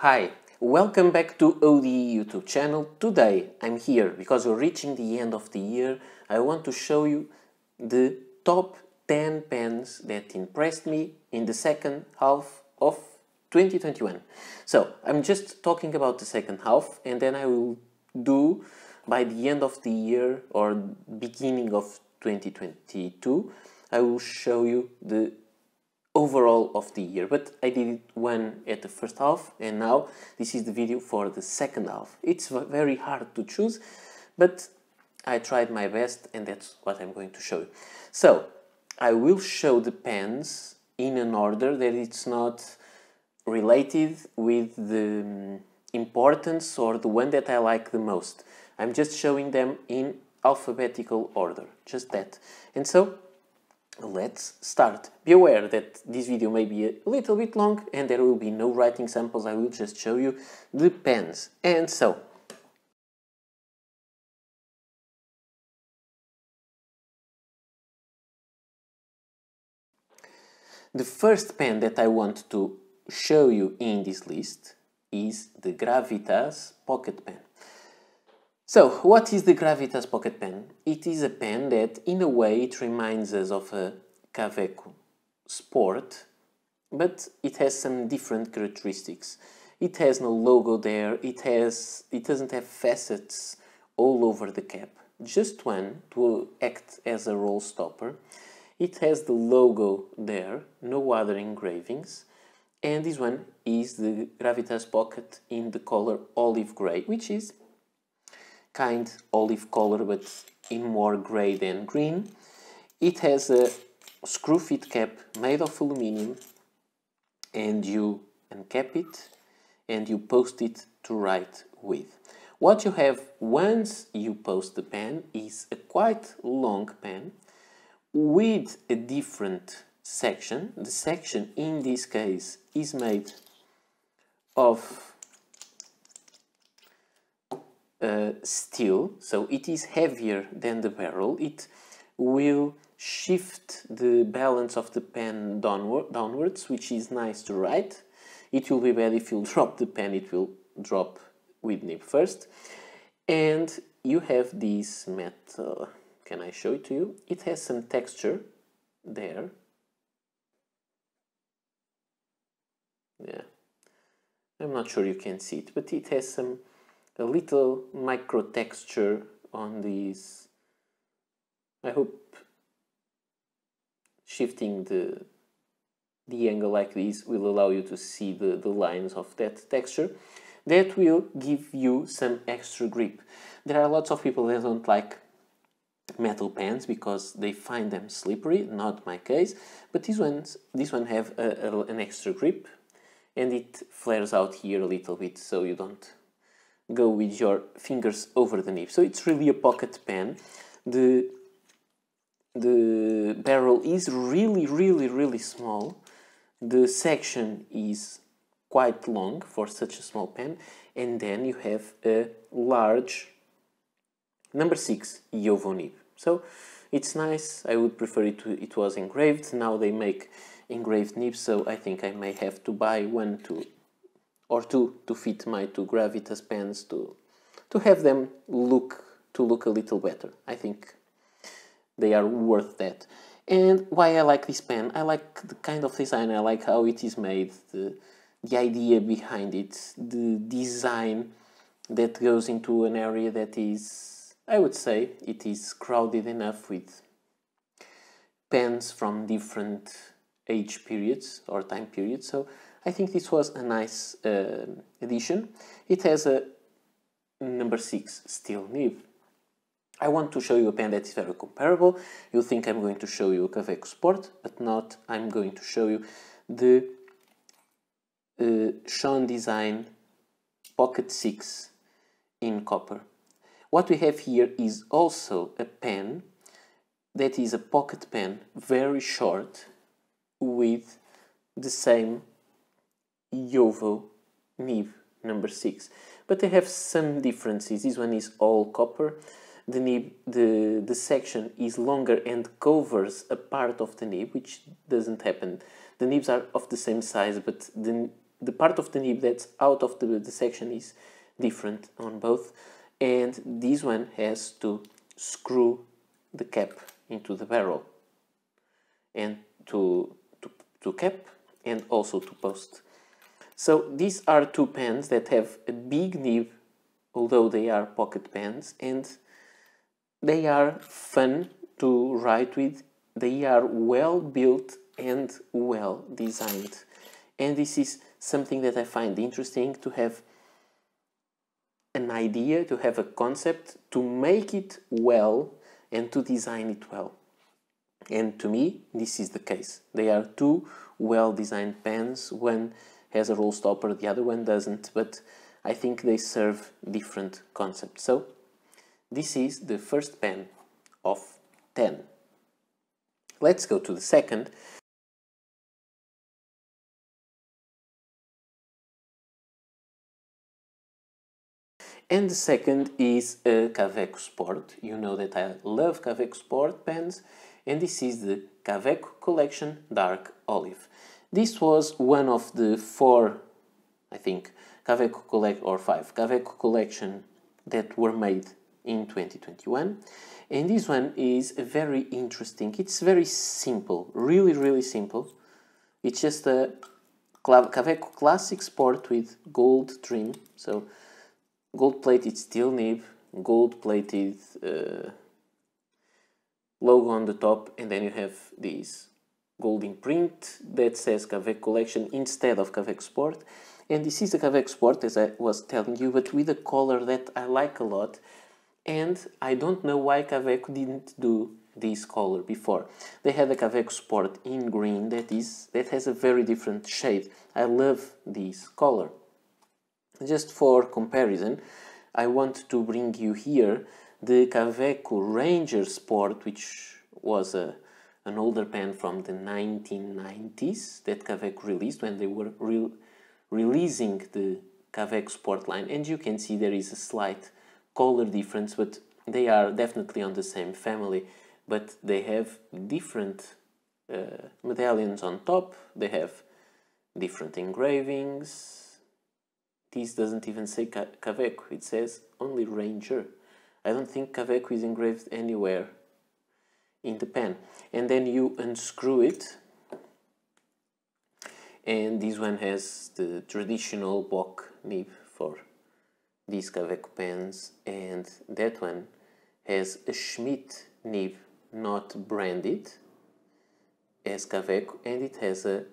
Hi, welcome back to ODE YouTube channel. Today I'm here because we're reaching the end of the year. I want to show you the top 10 pens that impressed me in the second half of 2021. So I'm just talking about the second half, and then I will do by the end of the year or beginning of 2022, I will show you the overall of the year, but I did one at the first half, and now this is the video for the second half. It's very hard to choose, but I tried my best, and that's what I'm going to show you. So I will show the pens in an order that it's not related with the importance or the one that I like the most. I'm just showing them in alphabetical order, just that. And so let's start. Be aware that this video may be a little bit long and there will be no writing samples. I will just show you the pens. And so, the first pen that I want to show you in this list is the Gravitas Pocket Pen. So, what is the Gravitas Pocket Pen? It is a pen that, in a way, it reminds us of a Kaweco Sport, but it has some different characteristics. It has no logo there, it doesn't have facets all over the cap, just one to act as a roll stopper. It has the logo there, no other engravings, and this one is the Gravitas Pocket in the color olive grey, which is kind olive color but in more grey than green. It has a screw fit cap made of aluminium, and you uncap it and you post it to write with. What you have once you post the pen is a quite long pen with a different section. The section in this case is made of steel, so it is heavier than the barrel. It will shift the balance of the pen downwards, which is nice to write. It will be bad if you drop the pen, it will drop with nib first. And you have this metal, can I show it to you? It has some texture there. Yeah, I'm not sure you can see it, but it has a little micro texture on these. I hope shifting the angle like this will allow you to see the lines of that texture. That will give you some extra grip. There are lots of people that don't like metal pens because they find them slippery, not my case, but this one have an extra grip, and it flares out here a little bit so you don't go with your fingers over the nib. So it's really a pocket pen. The barrel is really small. The section is quite long for such a small pen, and then you have a large number 6 Yovo nib. So it's nice. I would prefer it was engraved. Now they make engraved nibs, so I think I may have to buy one or two to fit my two Gravitas pens to have them look a little better. I think they are worth that. And why I like this pen? I like the kind of design, I like how it is made, the idea behind it, the design that goes into an area that is, I would say, it is crowded enough with pens from different age periods or time periods. So I think this was a nice addition. It has a number 6 steel nib. I want to show you a pen that is very comparable. You'll think I'm going to show you a Kaweco Sport, but not. I'm going to show you the Sean Design Pocket 6 in copper. What we have here is also a pen that is a pocket pen, very short, with the same Yovo nib number 6, but they have some differences. This one is all copper. The nib, the section is longer and covers a part of the nib, which doesn't happen. The nibs are of the same size, but the the part of the nib that's out of the section is different on both, and this one has to screw the cap into the barrel, and to cap and also to post. So these are two pens that have a big nib, although they are pocket pens, and they are fun to write with. They are well built and well designed, and this is something that I find interesting, to have an idea, to have a concept, to make it well and to design it well. And to me, this is the case. They are two well-designed pens. One has a roll stopper, the other one doesn't, but I think they serve different concepts. So this is the first pen of 10. Let's go to the second. And the second is a Kaweco Sport. You know that I love Kaweco Sport pens, and this is the Kaweco Collection Dark Olive. This was one of the 4, I think, Kaweco Collection, or 5 Kaweco Collection that were made in 2021. And this one is very interesting. It's very simple, really simple. It's just a Kaweco Classic Sport with gold trim. So gold-plated steel nib, gold-plated logo on the top, and then you have this gold imprint that says Kaweco Collection instead of Kaweco Sport. And this is the Kaweco Sport, as I was telling you, but with a color that I like a lot. And I don't know why Kaweco didn't do this color before. They had a Kaweco Sport in green that has a very different shade. I love this color. Just for comparison, I want to bring you here the Kaweco Ranger Sport, which was an older pen from the 1990s that Kaweco released when they were releasing the Kaweco Sport line. And you can see there is a slight color difference, but they are definitely on the same family, but they have different medallions on top. They have different engravings. This doesn't even say Kaweco, it says only Ranger. I don't think Kaweco is engraved anywhere in the pen. And then you unscrew it, and this one has the traditional Bock nib for these Kaweco pens, and that one has a Schmidt nib, not branded as Kaweco, and it has a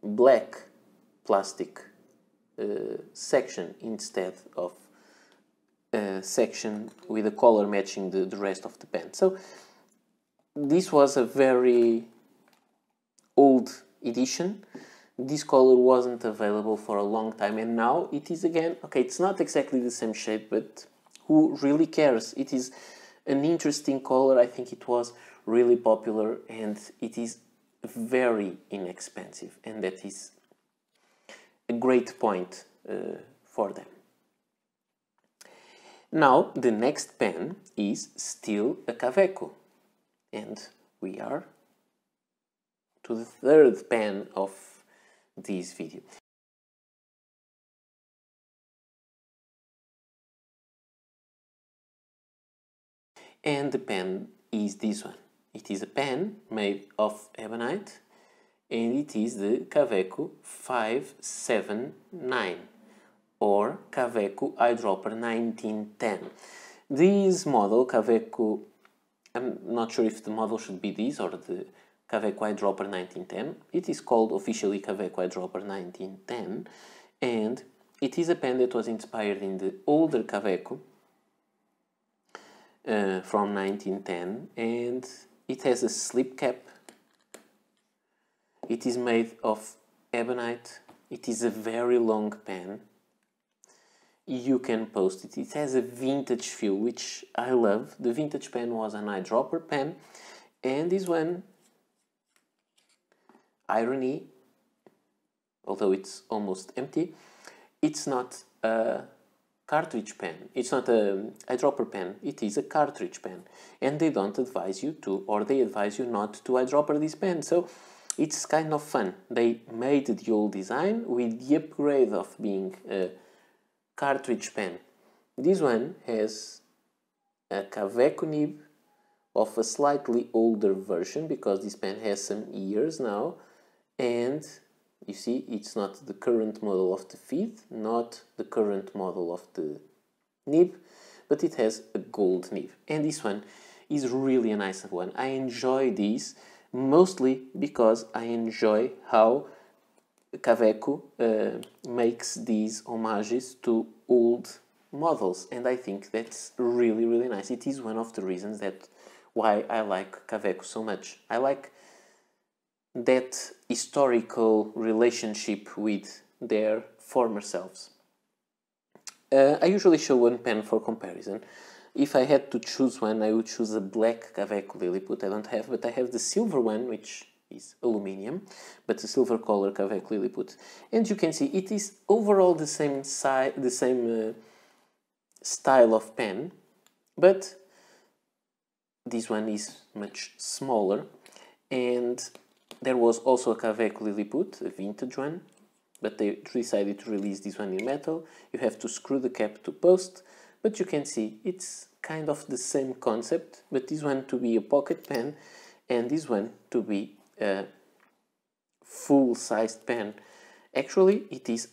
black plastic section instead of a section with a color matching the rest of the pen. So this was a very old edition. This color wasn't available for a long time, and now it is again. Okay, it's not exactly the same shade, but who really cares? It is an interesting color. I think it was really popular, and it is very inexpensive, and that is a great point for them. Now the next pen is still a Kaweco, and we are to the third pen of this video. And the pen is this one. It is a pen made of ebonite, and it is the Kaweco 579 or Kaweco Eyedropper 1910. This model, Kaweco, I'm not sure if the model should be this or the Kaweco Eyedropper 1910. It is called officially Kaweco Eyedropper 1910, and it is a pen that was inspired in the older Kaweco from 1910, and it has a slip cap. It is made of ebonite. It is a very long pen. You can post it. It has a vintage feel, which I love. The vintage pen was an eyedropper pen, and this one, irony, although it's almost empty, it's not a cartridge pen. It's not a eyedropper pen. It is a cartridge pen, and they don't advise you to, or they advise you not to eyedropper this pen. So it's kind of fun. They made the old design with the upgrade of being a cartridge pen. This one has a Kaweco nib of a slightly older version, because this pen has some years now, and you see it's not the current model of the feed, not the current model of the nib, but it has a gold nib, and this one is really a nice one. I enjoy these mostly because I enjoy how Kaweco makes these homages to old models, and I think that's really, really nice. It is one of the reasons that why I like Kaweco so much. I like that historical relationship with their former selves. I usually show one pen for comparison. If I had to choose one, I would choose a black Kaweco Lilliput. I don't have, but I have the silver one, which is aluminium, but the silver color Kaweco Lilliput. And you can see it is overall the same size, the same style of pen, but this one is much smaller. And there was also a Kaweco Lilliput, a vintage one, but they decided to release this one in metal. You have to screw the cap to post, but you can see it's kind of the same concept, but this one to be a pocket pen and this one to be a full-sized pen. Actually, it is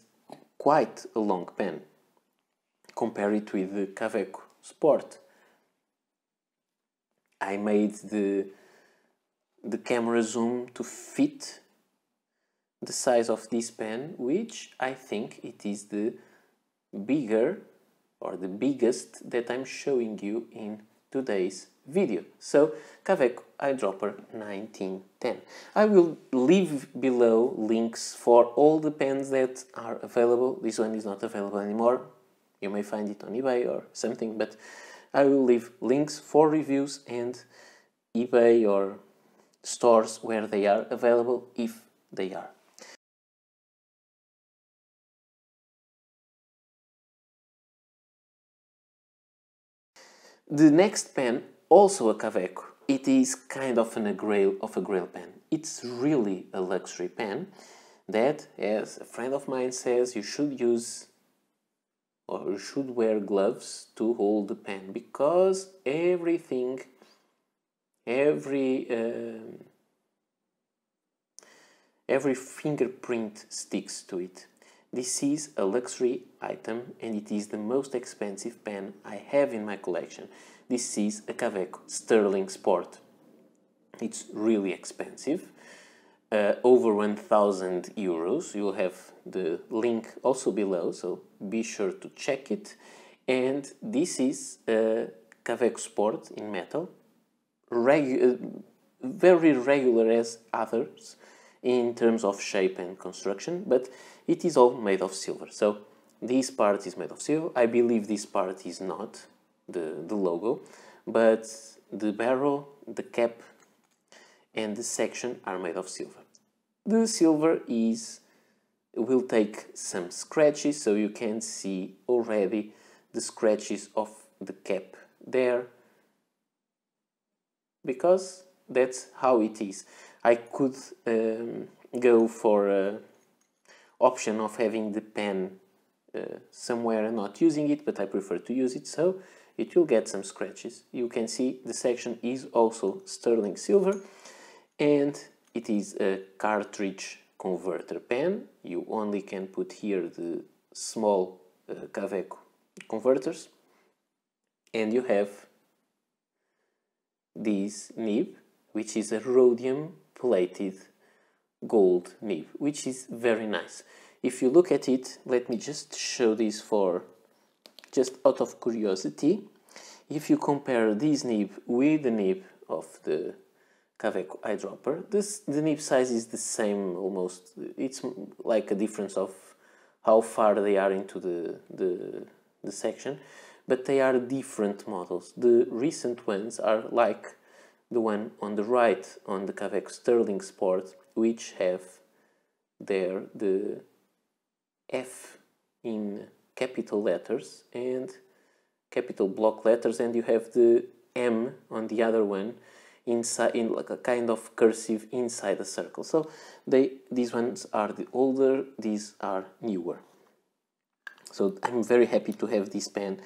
quite a long pen. Compare it with the Kaweco Sport. I made the camera zoom to fit the size of this pen, which I think it is the bigger or the biggest that I'm showing you in today's video. So Kaweco Eyedropper 1910. I will leave below links for all the pens that are available. This one is not available anymore. You may find it on eBay or something, but I will leave links for reviews and eBay or stores where they are available, if they are. The next pen, also a Kaweco. It is kind of a grail pen. It's really a luxury pen that, as a friend of mine says, you should use or you should wear gloves to hold the pen, because every fingerprint sticks to it. This is a luxury item and it is the most expensive pen I have in my collection. This is a Kaweco Sterling Sport. It's really expensive, over 1,000 euros. You'll have the link also below, so be sure to check it. And this is a Kaweco Sport in metal, very regular as others in terms of shape and construction, but it is all made of silver. So this part is made of silver. I believe this part is not the logo, but the barrel, the cap and the section are made of silver. The silver will take some scratches, so you can see already the scratches of the cap there, because that's how it is. I could go for an option of having the pen somewhere and not using it, but I prefer to use it, so it will get some scratches. You can see the section is also sterling silver, and it is a cartridge converter pen. You only can put here the small Kaweco converters, and you have this nib, which is a rhodium plated gold nib, which is very nice. If you look at it, let me just show this for just out of curiosity. If you compare this nib with the nib of the Kaweco Eyedropper, the nib size is the same almost. It's like a difference of how far they are into the section, but they are different models. The recent ones are like the one on the right on the Kaweco Sterling Sport, which have there the F in capital letters and capital block letters, and you have the M on the other one inside in like a kind of cursive inside a circle. So these ones are the older, these are newer. So I'm very happy to have this pen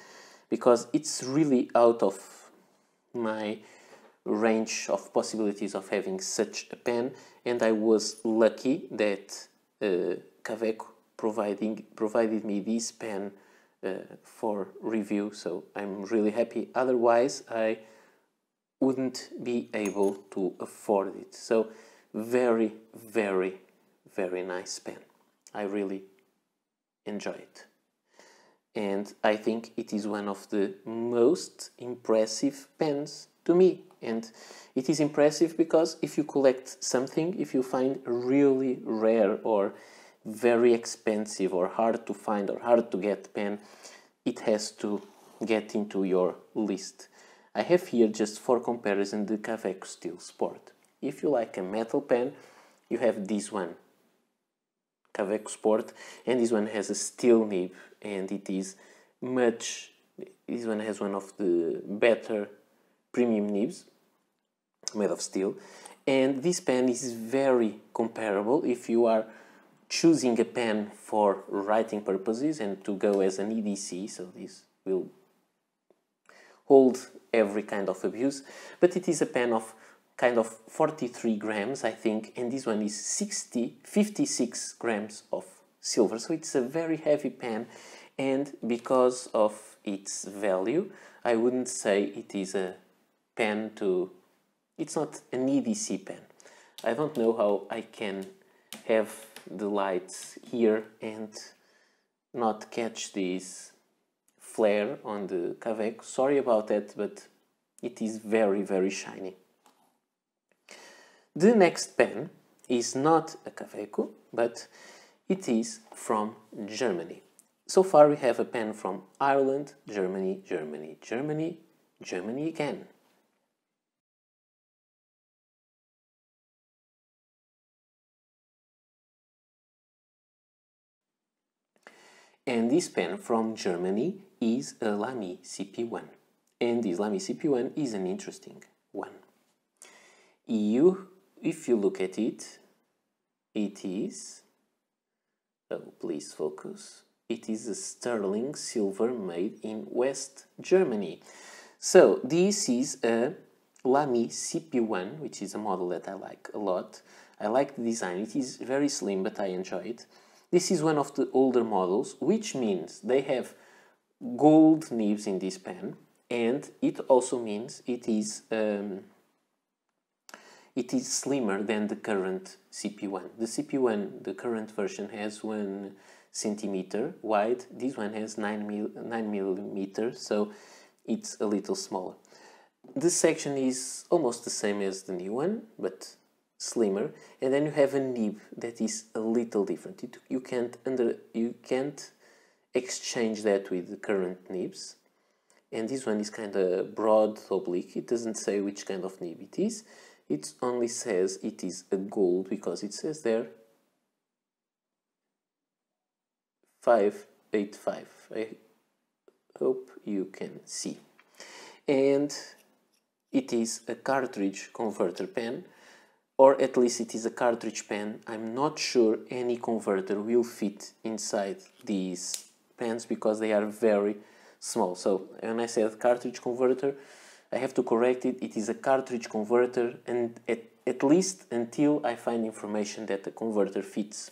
because it's really out of my range of possibilities of having such a pen, and I was lucky that Kaweco provided me this pen for review, so I'm really happy. Otherwise I wouldn't be able to afford it. So very, very, very nice pen. I really enjoy it. And I think it is one of the most impressive pens to me. And it is impressive because if you collect something, if you find a really rare or very expensive or hard to find or hard to get pen, it has to get into your list. I have here, just for comparison, the Kaweco Steel Sport. If you like a metal pen, you have this one, Kaweco Sport, and this one has a steel nib, and it is this one has one of the better premium nibs made of steel, and this pen is very comparable if you are choosing a pen for writing purposes and to go as an EDC, so this will hold every kind of abuse, but it is a pen of kind of 43 grams, I think, and this one is 56 grams of silver, so it's a very heavy pen, and because of its value, I wouldn't say it is a pen to... It's not an EDC pen. I don't know how I can have the lights here and not catch this flare on the Kaweco. Sorry about that, but it is very, very shiny. The next pen is not a Kaweco, but it is from Germany. So far we have a pen from Ireland, Germany, Germany, Germany, Germany again. And this pen from Germany is a Lamy CP1. And this Lamy CP1 is an interesting one. If you look at it, it is... Oh, please focus. It is a sterling silver made in West Germany. So this is a Lamy CP1, which is a model that I like a lot. I like the design. It is very slim, but I enjoy it. This is one of the older models, which means they have gold nibs in this pen, and it also means it is slimmer than the current CP1. The CP1, the current version, has 1 centimeter wide. This one has 9 millimeters, so it's a little smaller. This section is almost the same as the new one, but slimmer, and then you have a nib that is a little different. You can't exchange that with the current nibs, and this one is kind of broad oblique. It doesn't say which kind of nib it is. It only says it is a gold because it says there 585. I hope you can see. And it is a cartridge converter pen, or at least it is a cartridge pen. I'm not sure any converter will fit inside these pens because they are very small. So when I said cartridge converter, I have to correct it. It is a cartridge converter, and at least until I find information that the converter fits.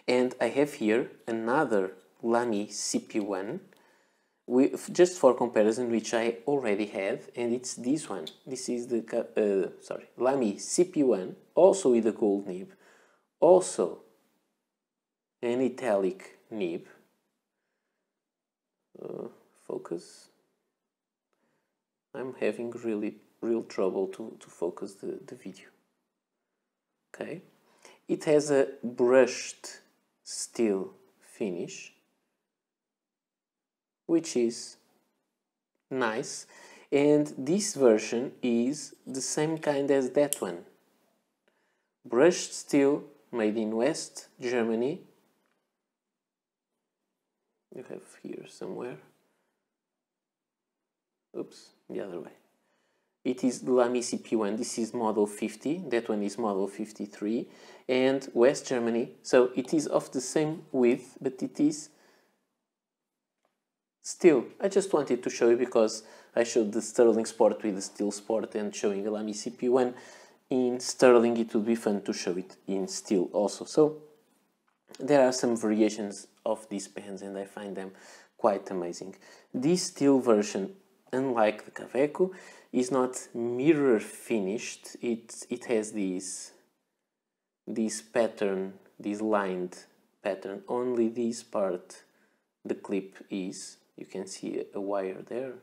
And I have here another Lamy CP1, just for comparison, which I already have, and it's this one. This is the Lamy CP1, also with a gold nib, also an italic nib. Focus. I'm having real trouble to focus the video. Okay, it has a brushed steel finish, which is nice, and this version is the same kind as that one. Brushed steel, made in West Germany. You have here somewhere. Oops, the other way. It is the Lamy CP1. This is model 50. That one is model 53. And West Germany. So it is of the same width, but it is steel. I just wanted to show you because I showed the Sterling Sport with the Steel Sport and showing a Lamy CP1 in Sterling. It would be fun to show it in steel also. So there are some variations of these pens and I find them quite amazing. This steel version, unlike the Kaweco, is not mirror finished. It has this pattern, this lined pattern. Only this part, the clip is, you can see a wire there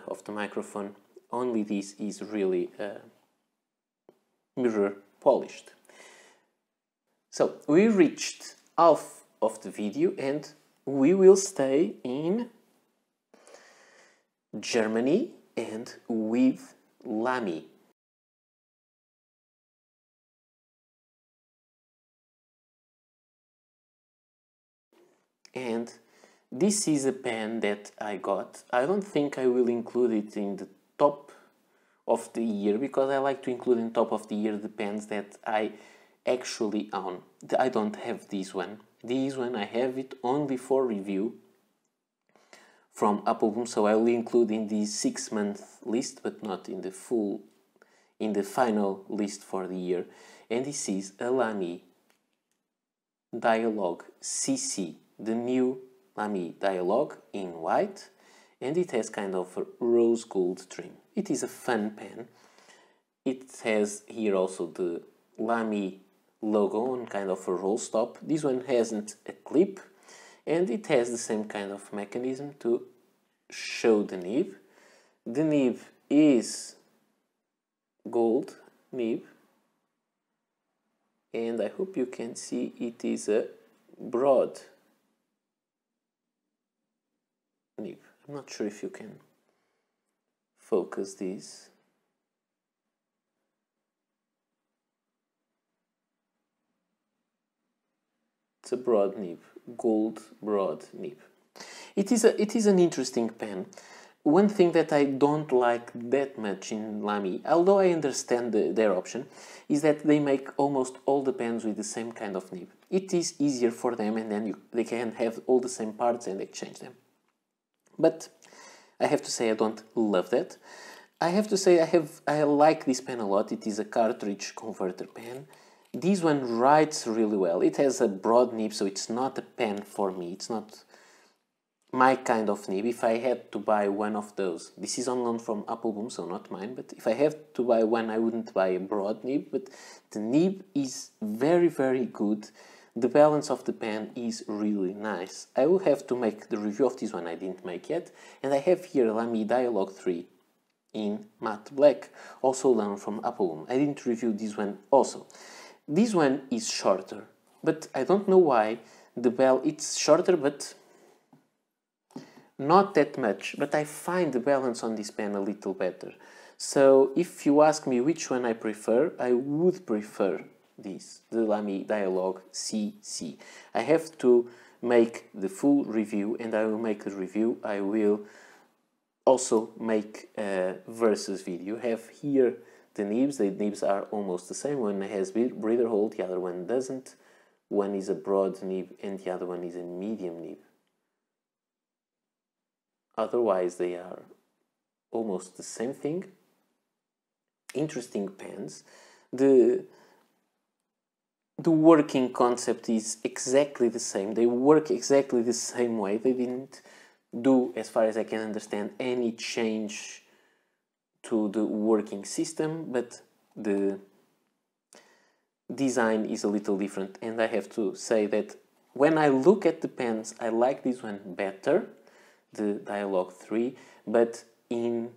of the microphone. Only this is really mirror polished. So we reached half of the video and we will stay in Germany and with Lamy. And this is a pen that I got. I don't think I will include it in the top of the year because I like to include in top of the year the pens that I actually own. I don't have this one. This one I have it only for review from Appleboom, so I will include in the 6-month list, but not in the final list for the year. And this is a Lamy Dialog CC, the new Lamy Dialog in white, and it has kind of a rose gold trim. It is a fun pen. It has here also the Lamy logo on kind of a roll stop. This one hasn't a clip and it has the same kind of mechanism to show the nib. The nib is gold nib and I hope you can see it is a broad nib. I'm not sure if you can focus this. It's a broad nib, gold broad nib. It is an interesting pen. One thing that I don't like that much in Lamy, although I understand their option, is that they make almost all the pens with the same kind of nib. It is easier for them and then they can have all the same parts and exchange them. But I have to say I don't love that. I have to say I like this pen a lot. It is a cartridge converter pen. This one writes really well. It has a broad nib, so it's not a pen for me. It's not my kind of nib. If I had to buy one of those, this is on loan from Appleboom, so not mine, but if I have to buy one, I wouldn't buy a broad nib, but the nib is very, very good. The balance of the pen is really nice. I will have to make the review of this one, I didn't make yet, and I have here a Lamy Dialog 3 in matte black, also loaned from Appleboom. I didn't review this one also. This one is shorter, but I don't know why. It's shorter, but not that much, but I find the balance on this pen a little better. So if you ask me which one I prefer, I would prefer this, the Lamy Dialog CC. I have to make the full review and I will make the review. I will also make a versus video. I have here the nibs are almost the same. One has breather hole, the other one doesn't. One is a broad nib and the other one is a medium nib. Otherwise they are almost the same thing. Interesting pens. The working concept is exactly the same. They work exactly the same way. They didn't do, as far as I can understand, any change to the working system, but the design is a little different. And I have to say that when I look at the pens, I like this one better, the Dialog 3, but in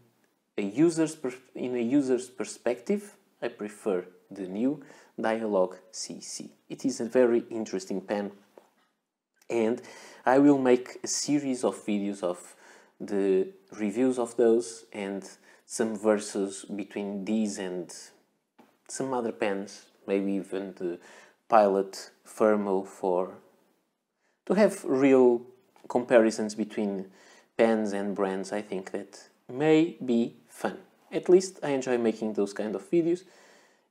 a user's perspective, I prefer the new Dialog CC. It is a very interesting pen, and I will make a series of videos of the reviews of those and some versus between these and some other pens, maybe even the Pilot Thermo, to have real comparisons between pens and brands. I think that may be fun. At least I enjoy making those kind of videos,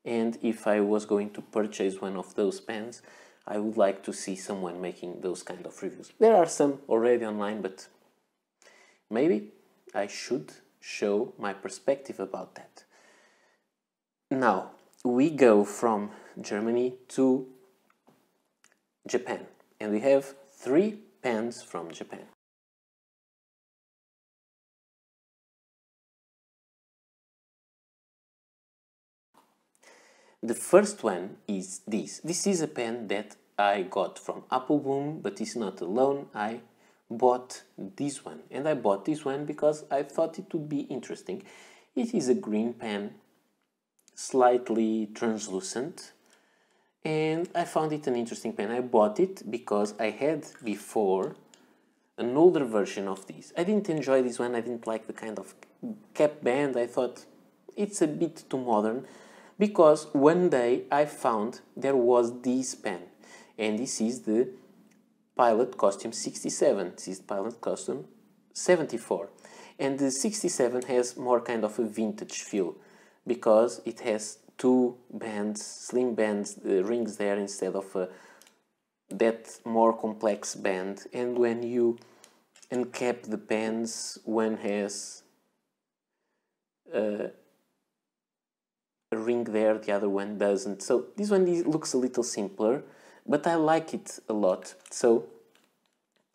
and if I was going to purchase one of those pens, I would like to see someone making those kind of reviews. There are some already online, but maybe I should show my perspective about that. Now, we go from Germany to Japan, and we have 3 pens from Japan. The first one is this. This is a pen that I got from Appleboom, but it's not alone. I bought this one, and I bought this one because I thought it would be interesting. It is a green pen, slightly translucent, and I found it an interesting pen. I bought it because I had before an older version of this. I didn't enjoy this one. I didn't like the kind of cap band. I thought it's a bit too modern, because one day I found there was this pen, and this is the Pilot Costume 67. This is Pilot Costume 74, and the 67 has more kind of a vintage feel, because it has 2 bands, slim bands, rings there instead of that more complex band. And when you uncap the pens, one has a ring there, the other one doesn't. So this one looks a little simpler, but I like it a lot. So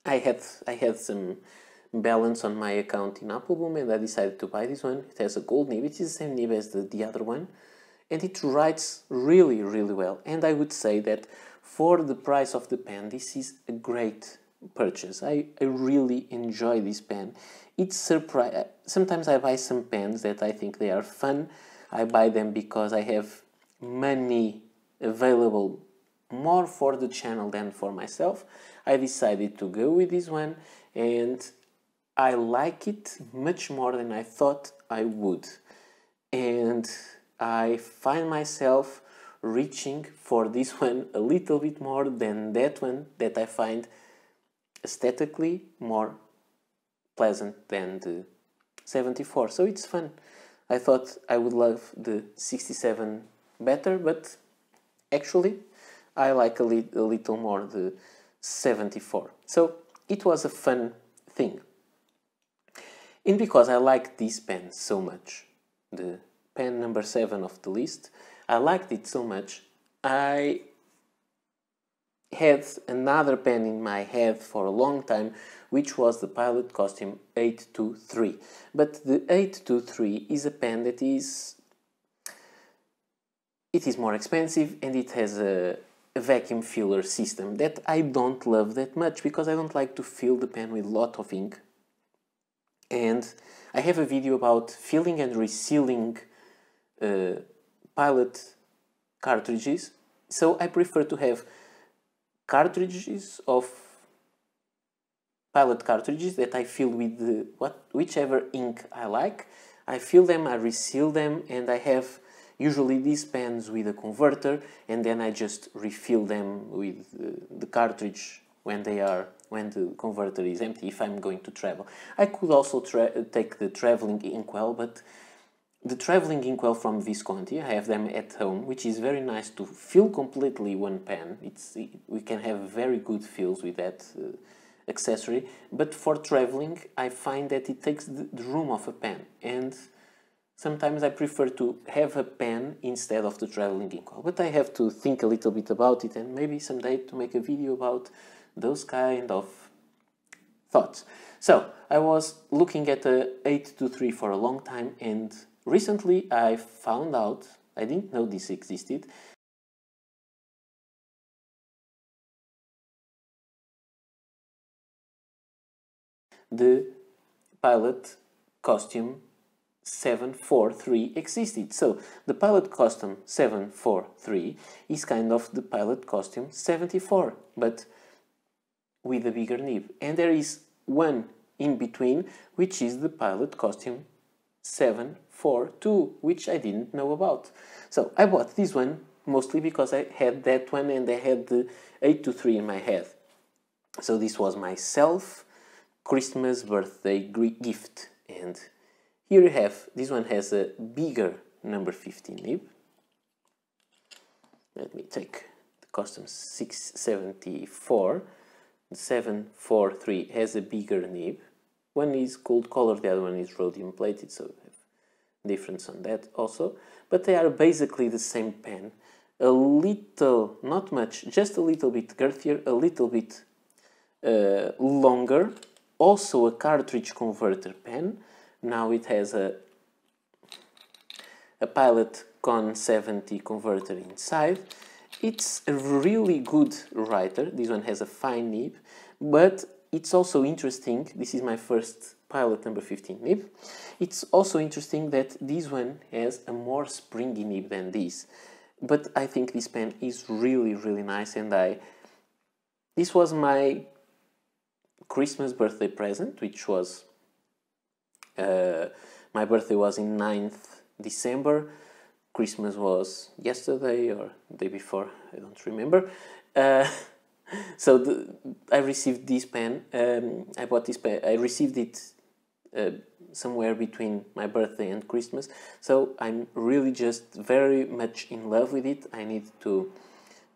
I had some balance on my account in Appleboom, and I decided to buy this one. It has a gold nib. It is the same nib as the other one, and it writes really, really well. And I would say that for the price of the pen, this is a great purchase. I really enjoy this pen. It's sometimes I buy some pens that I think they are fun. I buy them because I have money available more for the channel than for myself. I decided to go with this one, and I like it much more than I thought I would. And I find myself reaching for this one a little bit more than that one that I find aesthetically more pleasant than the 74. So it's fun. I thought I would love the 67 better, but actually I like a little more the 74. So it was a fun thing. And because I like this pen so much, the pen number 7 of the list, I liked it so much, I had another pen in my head for a long time, which was the Pilot Costume 823. But the 823 is a pen that is more expensive, and it has a vacuum filler system that I don't love that much, because I don't like to fill the pen with a lot of ink. And I have a video about filling and resealing Pilot cartridges, so I prefer to have cartridges of Pilot cartridges that I fill with whichever ink I like. I fill them, I reseal them, and I have usually these pens with a converter, and then I just refill them with the cartridge when the converter is empty, if I'm going to travel. I could also take the traveling inkwell, but the traveling inkwell from Visconti, I have them at home, which is very nice to fill completely one pen. We can have very good fills with that accessory, but for traveling I find that it takes the room of a pen, and sometimes I prefer to have a pen instead of the traveling inkwell. But I have to think a little bit about it, and maybe someday to make a video about those kind of thoughts. So I was looking at the 823 for a long time, and recently I found out, I didn't know this existed, the Pilot Costume 743 existed. So the Pilot Costume 743 is kind of the Pilot Costume 74, but with a bigger nib. And there is one in between, which is the Pilot Costume 742, which I didn't know about. So I bought this one mostly because I had that one and I had the 823 in my head. So this was my Christmas birthday gift, and Here you have, this one has a bigger number 15 nib. Let me take the custom 674. The 743 has a bigger nib. One is gold colored, the other one is rhodium plated, so you have difference on that also. But they are basically the same pen. A little, not much, just a little bit girthier, a little bit longer. Also a cartridge converter pen. Now it has a Pilot Con 70 converter inside. It's a really good writer. This one has a fine nib, but it's also interesting. This is my first Pilot number 15 nib. It's also interesting that this one has a more springy nib than this. But I think this pen is really, really nice, and this was my Christmas birthday present, which was my birthday was in 9th December. Christmas was yesterday or the day before, I don't remember. So I received this pen. I bought this pen. I received it somewhere between my birthday and Christmas. So I'm really just very much in love with it. I need to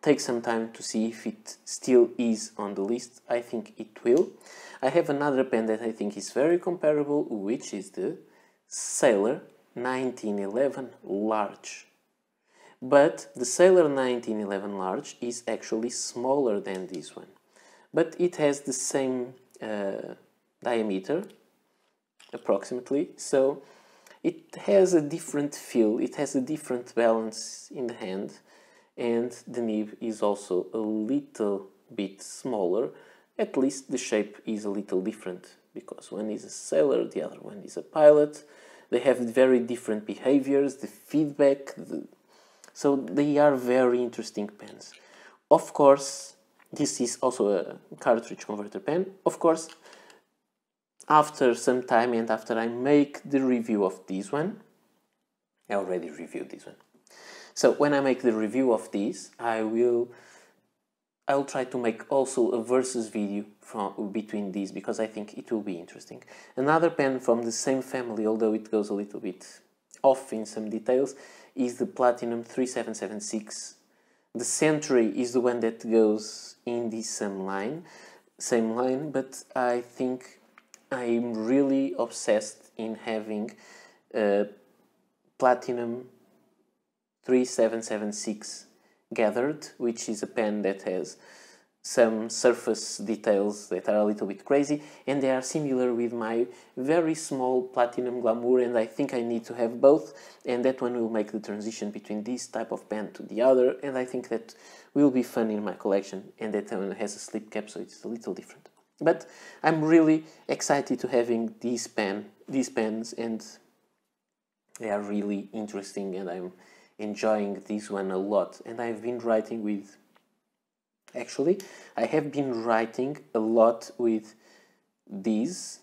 take some time to see if it still is on the list. I think it will. I have another pen that I think is very comparable, which is the Sailor 1911 Large. But the Sailor 1911 Large is actually smaller than this one. But it has the same diameter, approximately, so it has a different feel, it has a different balance in the hand, and the nib is also a little bit smaller. At least the shape is a little different, because one is a Sailor, the other one is a Pilot. They have very different behaviors, the feedback, so they are very interesting pens. Of course, this is also a cartridge converter pen. Of course, after some time and after I make the review of this one, I already reviewed this one. So when I make the review of this, I'll try to make also a versus video between these, because I think it will be interesting. Another pen from the same family, although it goes a little bit off in some details, is the Platinum 3776. The Century is the one that goes in this same line, but I think I'm really obsessed in having a Platinum 3776 gathered, which is a pen that has some surface details that are a little bit crazy, and they are similar with my very small Platinum Glamour, and I think I need to have both, and that one will make the transition between this type of pen to the other, and I think that will be fun in my collection, and that one has a slip cap, so it's a little different. But I'm really excited to having these pens, and they are really interesting, and I'm enjoying this one a lot. And I've been writing with, actually, I have been writing a lot with these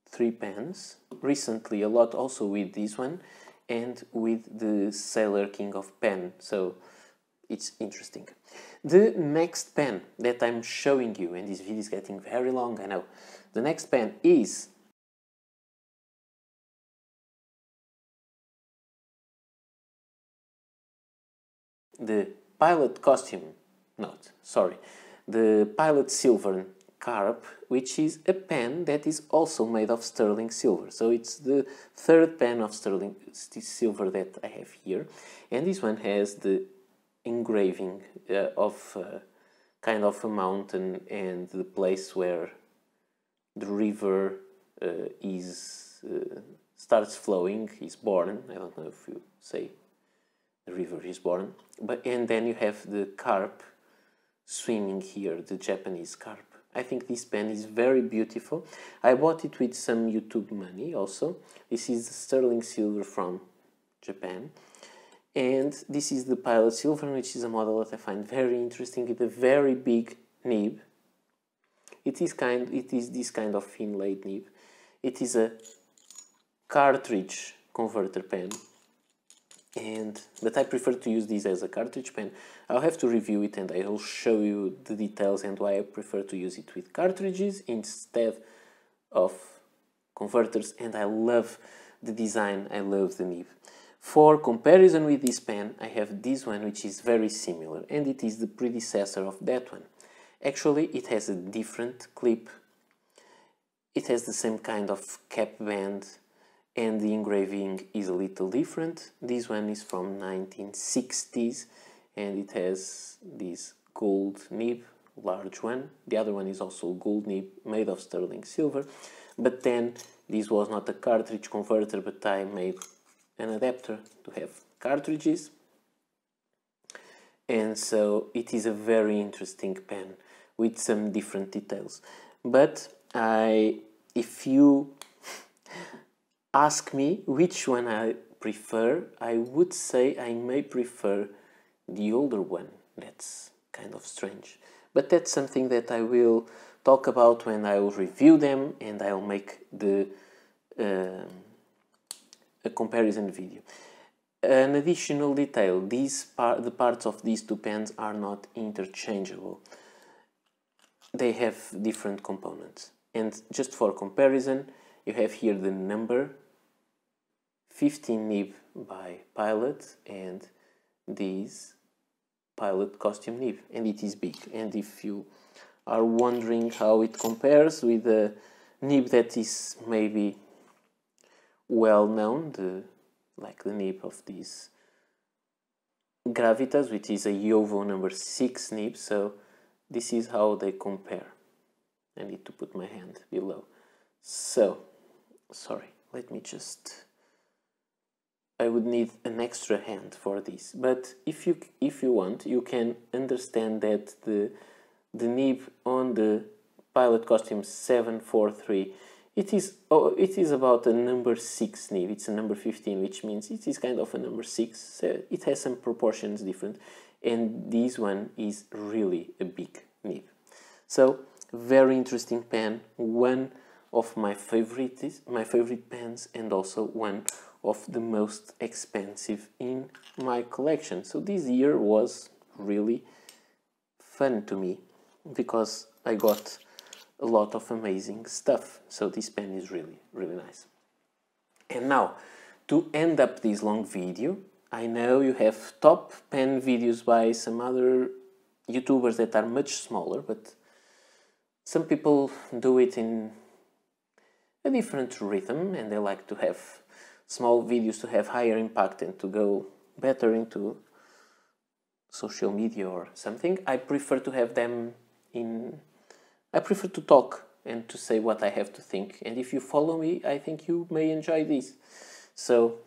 three pens, recently a lot also with this one, and with the Sailor King of Pen, so it's interesting. The next pen that I'm showing you, and this video is getting very long, I know. The next pen is the Pilot Pilot Silvern Carp, which is a pen that is also made of sterling silver. So it's the third pen of sterling silver that I have here, and this one has the engraving of kind of a mountain and the place where the river starts flowing, is born. I don't know if you say the river is born, and then you have the carp swimming here, the Japanese carp. I think this pen is very beautiful. I bought it with some YouTube money also. This is the sterling silver from Japan. And this is the Pilot Silvern, which is a model that I find very interesting, with a very big nib. It is this kind of inlaid nib. It is a cartridge converter pen, but I prefer to use this as a cartridge pen. I'll have to review it, and I will show you the details and why I prefer to use it with cartridges instead of converters. And I love the design, I love the nib. For comparison with this pen, I have this one, which is very similar, and it is the predecessor of that one. Actually, it has a different clip. It has the same kind of cap band, and the engraving is a little different. This one is from 1960s, and it has this gold nib, large one. The other one is also gold nib, made of sterling silver. But then, this was not a cartridge converter, but I made an adapter to have cartridges. And so, it is a very interesting pen with some different details. But if you ask me which one I prefer, I would say I may prefer the older one. That's kind of strange. But that's something that I will talk about when I will review them, and I'll make a comparison video. An additional detail, the parts of these two pens are not interchangeable. They have different components. And just for comparison, you have here the number 15 nib by Pilot and this Pilot costume nib, and it is big. And if you are wondering how it compares with the nib that is maybe well known, like the nib of this Gravitas, which is a Yovo number 6 nib, so this is how they compare. I need to put my hand below. So, sorry, let me just... I would need an extra hand for this, but if you want, you can understand that the nib on the Pilot Costume 743, it is about a number 6 nib. It's a number 15, which means it is kind of a number 6. So it has some proportions different, and this one is really a big nib. So very interesting pen, one of my favorite pens, and also one of the most expensive in my collection. So this year was really fun to me because I got a lot of amazing stuff. So this pen is really, really nice. And now, to end up this long video, I know you have top pen videos by some other YouTubers that are much smaller, but some people do it in a different rhythm, and they like to have small videos to have higher impact and to go better into social media or something. I prefer to have them I prefer to talk and to say what I have to think. And if you follow me, I think you may enjoy this. So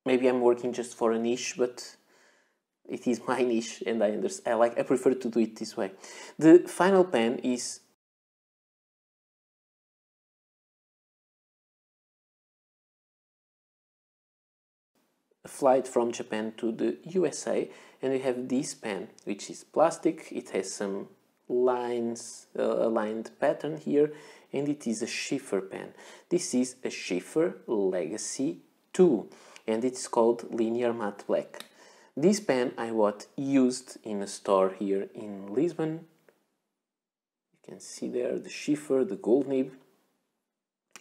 maybe I'm working just for a niche, but it is my niche, and I prefer to do it this way. The final pen is a flight from Japan to the USA, and we have this pen, which is plastic. It has some lines, aligned pattern here, and it is a Sheaffer pen. This is a Sheaffer Legacy 2, and it's called Linear Matte Black. This pen I bought used in a store here in Lisbon. You can see there the Sheaffer, the gold nib.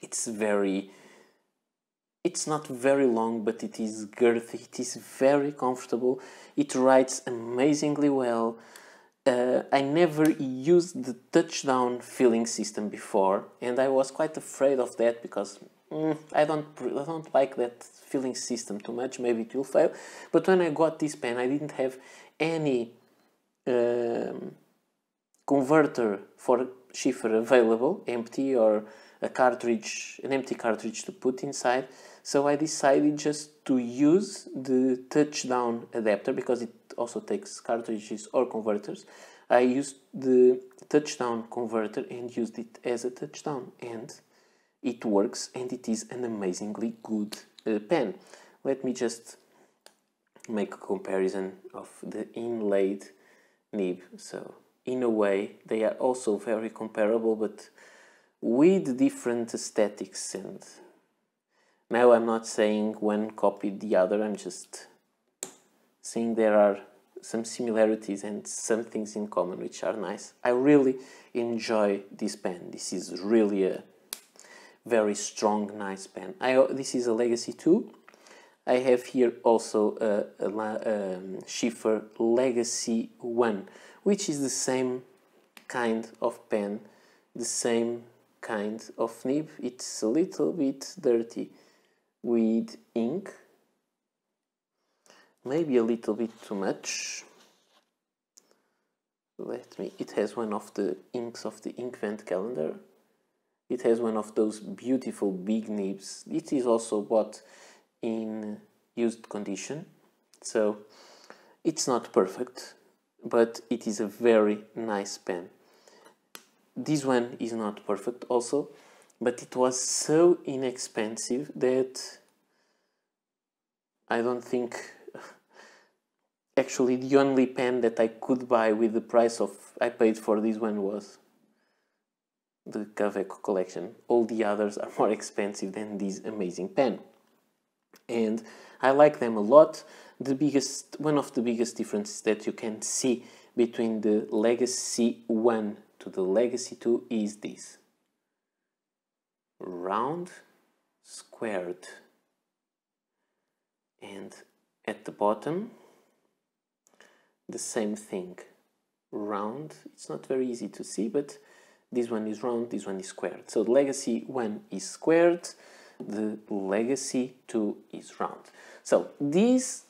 It's not very long, but it is girthy, it is very comfortable, it writes amazingly well. I never used the touchdown filling system before, and I was quite afraid of that because I don't like that filling system too much, maybe it will fail. But when I got this pen, I didn't have any converter for Sheaffer available, empty, or an empty cartridge to put inside. So I decided just to use the touchdown adapter because it also takes cartridges or converters. I used the touchdown converter and used it as a touchdown, and it works, and it is an amazingly good pen. Let me just make a comparison of the inlaid nib. So in a way they are also very comparable, but with different aesthetics. And now I'm not saying one copied the other, I'm just saying there are some similarities and some things in common which are nice. I really enjoy this pen. This is really a very strong, nice pen. This is a Legacy 2. I have here also a Sheaffer Legacy 1, which is the same kind of pen, the same kind of nib. It's a little bit dirty with ink, maybe a little bit too much. It has one of the inks of the Inkvent calendar. It has one of those beautiful big nibs. It is also bought in used condition, so it's not perfect, but it is a very nice pen. This one is not perfect also, but it was so inexpensive that I don't think, actually the only pen that I could buy with the price of I paid for this one was the Kaweco collection. All the others are more expensive than this amazing pen, and I like them a lot. One of the biggest differences that you can see between the Legacy 1 to the Legacy 2 is this: round, squared, and at the bottom the same thing, round. It's not very easy to see, but this one is round, this one is squared. So the Legacy 1 is squared, the Legacy 2 is round. So this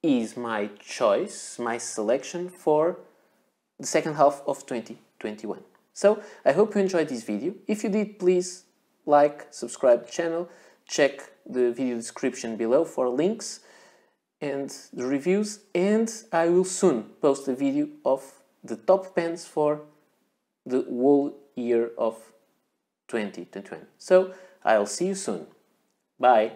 is my choice, my selection for the second half of 2021. So I hope you enjoyed this video. If you did, please like, subscribe to the channel, check the video description below for links and the reviews, and I will soon post a video of the top pens for the whole year of 2021. So I'll see you soon. Bye.